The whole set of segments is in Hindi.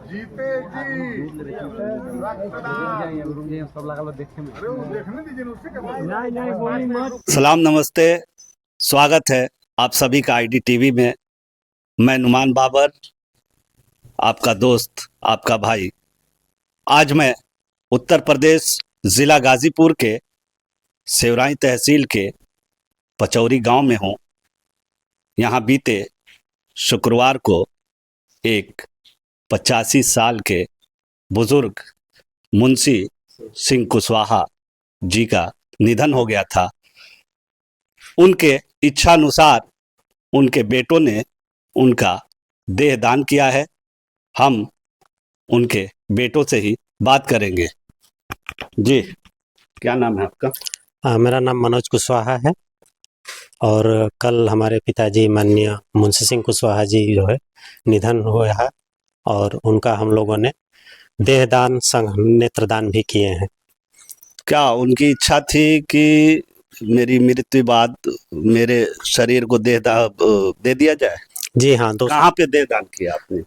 जीते जी सलाम नमस्ते, स्वागत है आप सभी का आईडी टीवी में। मैं नुमान बाबर, आपका दोस्त, आपका भाई। आज मैं उत्तर प्रदेश ज़िला गाज़ीपुर के सेवराई तहसील के पचौरी गांव में हूं। यहां बीते शुक्रवार को एक 85 साल के बुज़ुर्ग मुंशी सिंह कुशवाहा जी का निधन हो गया था। उनके इच्छानुसार उनके बेटों ने उनका देह दान किया है। हम उनके बेटों से ही बात करेंगे। जी, क्या नाम है आपका? मेरा नाम मनोज कुशवाहा है और कल हमारे पिताजी माननीय मुंशी सिंह कुशवाहा जी जो है निधन हुआ है और उनका हम लोगों ने देहदान संग नेत्रदान भी किए हैं। क्या उनकी इच्छा थी कि मेरी मृत्यु बाद मेरे शरीर को दे दिया जाए? जी हाँ, कहाँ पे देह दान किया आपने?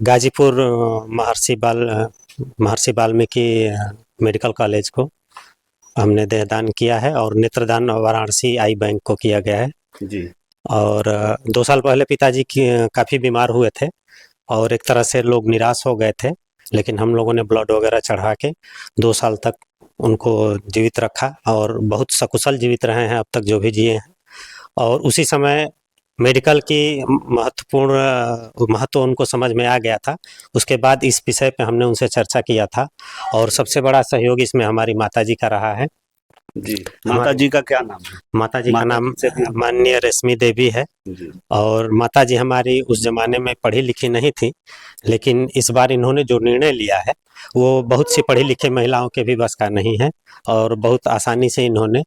गाजीपुर महर्षि वाल्मीकि मेडिकल कॉलेज को हमने देहदान किया है और नेत्रदान वाराणसी आई बैंक को किया गया है। जी। और 2 साल पहले पिताजी काफ़ी बीमार हुए थे और एक तरह से लोग निराश हो गए थे, लेकिन हम लोगों ने ब्लड वगैरह चढ़ा के 2 साल तक उनको जीवित रखा और बहुत सकुशल जीवित रहे हैं अब तक जो भी जिए हैं। और उसी समय मेडिकल की महत्व उनको समझ में आ गया था। उसके बाद इस विषय पे हमने उनसे चर्चा किया था और सबसे बड़ा सहयोग इसमें हमारी माताजी का रहा है। जी, माताजी का क्या नाम है? माताजी का नाम माननीय रेशमी देवी है। जी। और माताजी हमारी उस जमाने में पढ़ी लिखी नहीं थी, लेकिन इस बार इन्होंने जो निर्णय लिया है वो बहुत सी पढ़ी लिखी महिलाओं के भी बस का नहीं है और बहुत आसानी से इन्होंने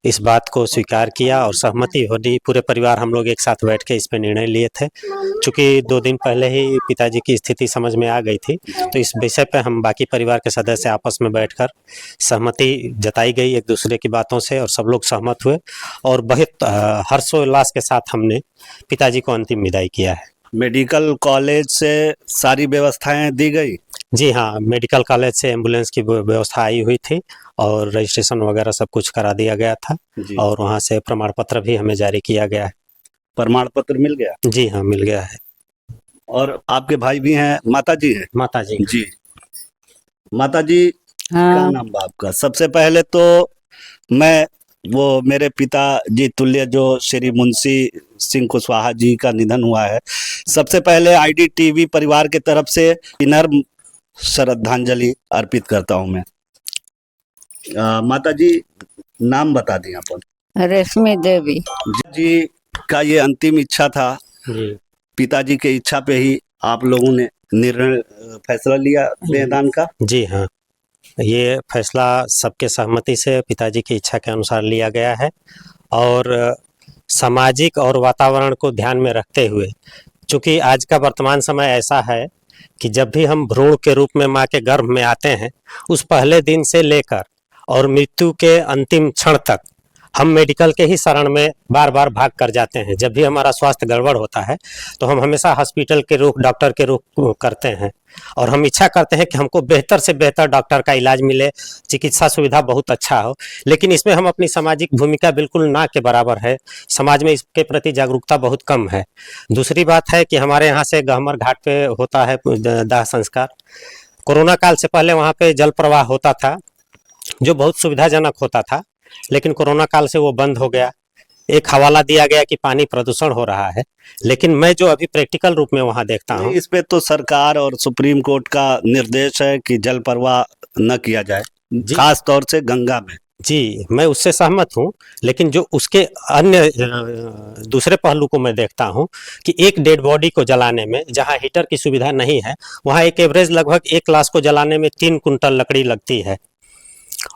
इस बात को स्वीकार किया और सहमति होनी, पूरे परिवार हम लोग एक साथ बैठ के इस पे निर्णय लिए थे। चूँकि 2 दिन पहले ही पिताजी की स्थिति समझ में आ गई थी, तो इस विषय पे हम बाकी परिवार के सदस्य आपस में बैठकर सहमति जताई गई एक दूसरे की बातों से और सब लोग सहमत हुए और बहुत हर्षोल्लास के साथ हमने पिताजी को अंतिम विदाई किया है। मेडिकल कॉलेज से सारी व्यवस्थाएं दी गई? जी हाँ, मेडिकल कॉलेज से एम्बुलेंस की व्यवस्था आई हुई थी और रजिस्ट्रेशन वगैरह सब कुछ करा दिया गया था और वहाँ से प्रमाण पत्र भी हमें जारी किया गया है। प्रमाण पत्र मिल गया? जी हाँ, मिल गया है। और आपके भाई भी हैं? माताजी हैं? माताजी। जी, माताजी हाँ। क्या नाम है आपका? सबसे पहले तो मैं वो मेरे पिताजी तुल्य जो श्री मुंशी सिंह कुशवाहा जी का निधन हुआ है, सबसे पहले आईडी टीवी परिवार के तरफ से नर्म श्रद्धांजलि अर्पित करता हूं मैं। माताजी नाम बता दी अपन। रेशमी देवी जी का ये अंतिम इच्छा था। जी। पिताजी के इच्छा पे ही आप लोगों ने फैसला लिया देहदान का? जी हाँ, ये फैसला सबके सहमति से पिताजी की इच्छा के अनुसार लिया गया है और सामाजिक और वातावरण को ध्यान में रखते हुए, चूँकि आज का वर्तमान समय ऐसा है कि जब भी हम भ्रूण के रूप में माँ के गर्भ में आते हैं, उस पहले दिन से लेकर और मृत्यु के अंतिम क्षण तक हम मेडिकल के ही शरण में बार बार भाग कर जाते हैं। जब भी हमारा स्वास्थ्य गड़बड़ होता है तो हम हमेशा हॉस्पिटल के रुख, डॉक्टर के रुख करते हैं और हम इच्छा करते हैं कि हमको बेहतर से बेहतर डॉक्टर का इलाज मिले, चिकित्सा सुविधा बहुत अच्छा हो, लेकिन इसमें हम अपनी सामाजिक भूमिका बिल्कुल ना के बराबर है। समाज में इसके प्रति जागरूकता बहुत कम है। दूसरी बात है कि हमारे यहाँ से गहमर घाट पे होता है दाह संस्कार। कोरोना काल से पहले वहाँ पे जल प्रवाह होता था जो बहुत सुविधाजनक होता था, लेकिन कोरोना काल से वो बंद हो गया। एक हवाला दिया गया कि पानी प्रदूषण हो रहा है, लेकिन मैं जो अभी प्रैक्टिकल रूप में वहाँ देखता हूँ, इस पे तो सरकार और सुप्रीम कोर्ट का निर्देश है कि जल प्रवाह न किया जाए, खास तौर से गंगा में। जी, मैं उससे सहमत हूँ, लेकिन जो उसके अन्य दूसरे पहलू को मैं देखता हूँ कि एक डेड बॉडी को जलाने में जहाँ हीटर की सुविधा नहीं है, वहाँ एक एवरेज लगभग 1 लाश को जलाने में 3 कुंटल लकड़ी लगती है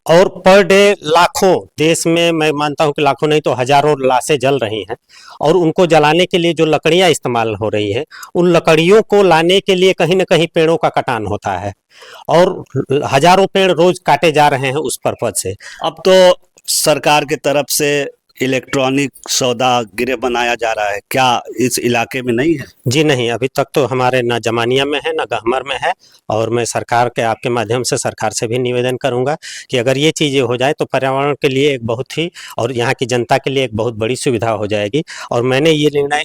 और पर डे लाखों, देश में मैं मानता हूं कि लाखों नहीं तो हजारों लाशें जल रही हैं और उनको जलाने के लिए जो लकड़ियां इस्तेमाल हो रही है, उन लकड़ियों को लाने के लिए कहीं ना कहीं पेड़ों का कटान होता है और हजारों पेड़ रोज काटे जा रहे हैं उस पर्पज से। अब तो सरकार के तरफ से इलेक्ट्रॉनिक सौदा गिरह बनाया जा रहा है, क्या इस इलाके में नहीं है? जी नहीं, अभी तक तो हमारे ना जमानिया में है ना गहमर में है। और मैं सरकार के आपके माध्यम से सरकार से भी निवेदन करूंगा कि अगर ये चीज़ें हो जाए तो पर्यावरण के लिए एक बहुत ही और यहाँ की जनता के लिए एक बहुत बड़ी सुविधा हो जाएगी। और मैंने ये निर्णय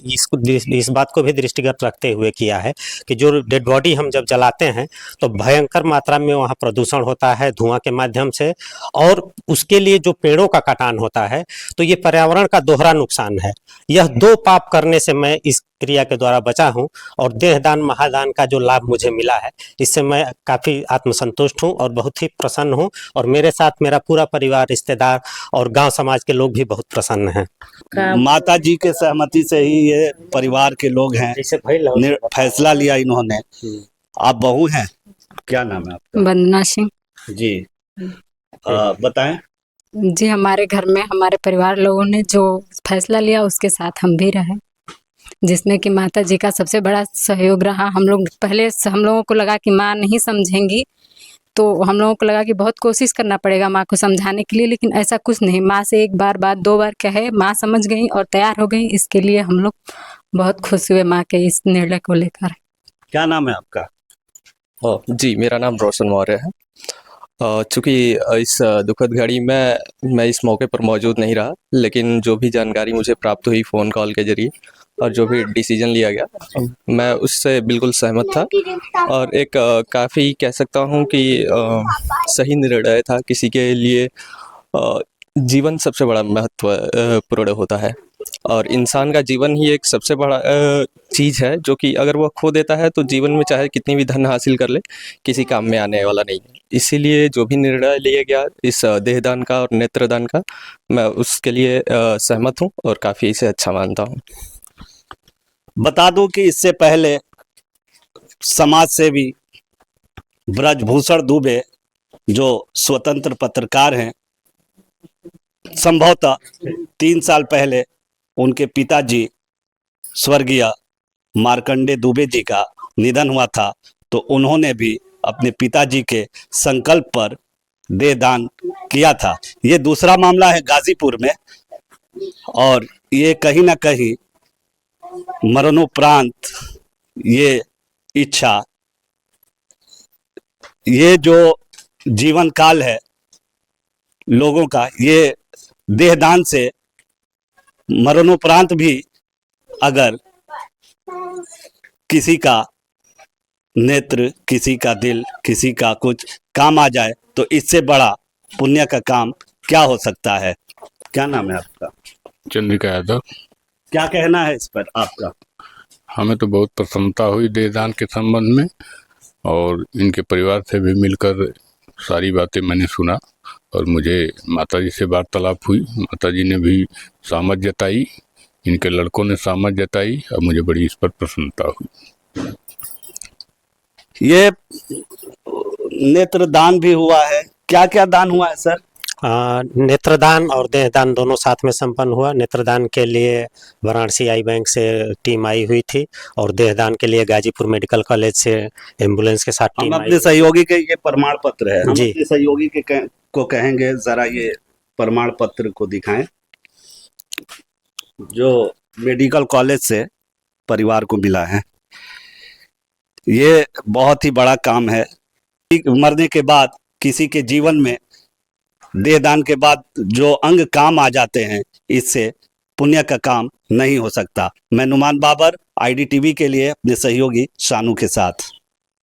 इस बात को भी दृष्टिगत रखते हुए किया है कि जो डेड बॉडी हम जब जलाते हैं तो भयंकर मात्रा में वहाँ प्रदूषण होता है धुआं के माध्यम से, और उसके लिए जो पेड़ों का कटान होता है तो ये पर्यावरण का दोहरा नुकसान है। यह दो पाप करने से मैं इस क्रिया के द्वारा बचा हूँ और देहदान महादान का जो लाभ मुझे मिला है इससे मैं काफ़ी आत्मसंतुष्ट हूँ और बहुत ही प्रसन्न हूँ। और मेरे साथ मेरा पूरा परिवार, रिश्तेदार और गांव समाज के लोग भी बहुत प्रसन्न हैं। माता जी के सहमति से ही ये परिवार के लोग हैं, फैसला लिया इन्होंने। आप बहू हैं, क्या नाम है आपका? वंदना सिंह जी, बताएं। जी, हमारे घर में हमारे परिवार लोगों ने जो फैसला लिया उसके साथ हम भी रहे, जिसमें कि माता जी का सबसे बड़ा सहयोग रहा। हम लोगों को लगा कि माँ नहीं समझेंगी, तो हम लोगों को लगा कि बहुत कोशिश करना पड़ेगा माँ को समझाने के लिए, लेकिन ऐसा कुछ नहीं। माँ से एक बार बात 2 बार कहे, माँ समझ गई और तैयार हो गई। इसके लिए हम लोग बहुत खुश हुए माँ के इस निर्णय को लेकर। क्या नाम है आपका? जी, मेरा नाम रोशन मौर्य है। चूँकि इस दुखद घड़ी में मैं इस मौके पर मौजूद नहीं रहा, लेकिन जो भी जानकारी मुझे प्राप्त हुई फ़ोन कॉल के ज़रिए और जो भी डिसीजन लिया गया, मैं उससे बिल्कुल सहमत था। और एक काफ़ी कह सकता हूँ कि सही निर्णय था। किसी के लिए जीवन सबसे बड़ा महत्वपूर्ण होता है और इंसान का जीवन ही एक सबसे बड़ा चीज़ है जो कि अगर वह खो देता है तो जीवन में चाहे कितनी भी धन हासिल कर ले, किसी काम में आने वाला नहीं है। इसीलिए जो भी निर्णय लिया गया इस देहदान का और नेत्रदान का, मैं उसके लिए सहमत हूँ और काफ़ी इसे अच्छा मानता हूँ। बता दूं कि इससे पहले समाज सेवी ब्रजभूषण दुबे, जो स्वतंत्र पत्रकार हैं, संभवतः 3 साल पहले उनके पिताजी स्वर्गीय मार्कंडे दुबे जी का निधन हुआ था, तो उन्होंने भी अपने पिताजी के संकल्प पर देहदान किया था। ये दूसरा मामला है गाजीपुर में, और ये कहीं ना कहीं मरणोपरांत ये इच्छा, ये जो जीवन काल है लोगों का, ये देहदान से मरणोपरांत भी अगर किसी का नेत्र, किसी का दिल, किसी का कुछ काम आ जाए तो इससे बड़ा पुण्य का काम क्या हो सकता है? क्या नाम है आपका? चंद्रिका यादव। क्या कहना है इस पर आपका? हमें तो बहुत प्रसन्नता हुई देहदान के संबंध में, और इनके परिवार से भी मिलकर सारी बातें मैंने सुना और मुझे माताजी से वार्तालाप हुई। माताजी ने भी सहमत जताई, इनके लड़कों ने सहमत जताई और मुझे बड़ी इस पर प्रसन्नता हुई। ये नेत्रदान भी हुआ है, क्या क्या दान हुआ है सर? नेत्रदान और देहदान दोनों साथ में संपन्न हुआ। नेत्रदान के लिए वाराणसी आई बैंक से टीम आई हुई थी और देहदान के लिए गाजीपुर मेडिकल कॉलेज से एम्बुलेंस के साथ टीम हम अपने सहयोगी के, ये प्रमाण पत्र है, हम जी। अपने सहयोगी के को कहेंगे जरा ये प्रमाण पत्र को दिखाएं, जो मेडिकल कॉलेज से परिवार को मिला है। ये बहुत ही बड़ा काम है। मरने के बाद किसी के जीवन में देहदान के बाद जो अंग काम आ जाते हैं, इससे पुण्य का काम नहीं हो सकता। मैं नुमान बाबर, IDTV के लिए अपने सहयोगी शानू के साथ।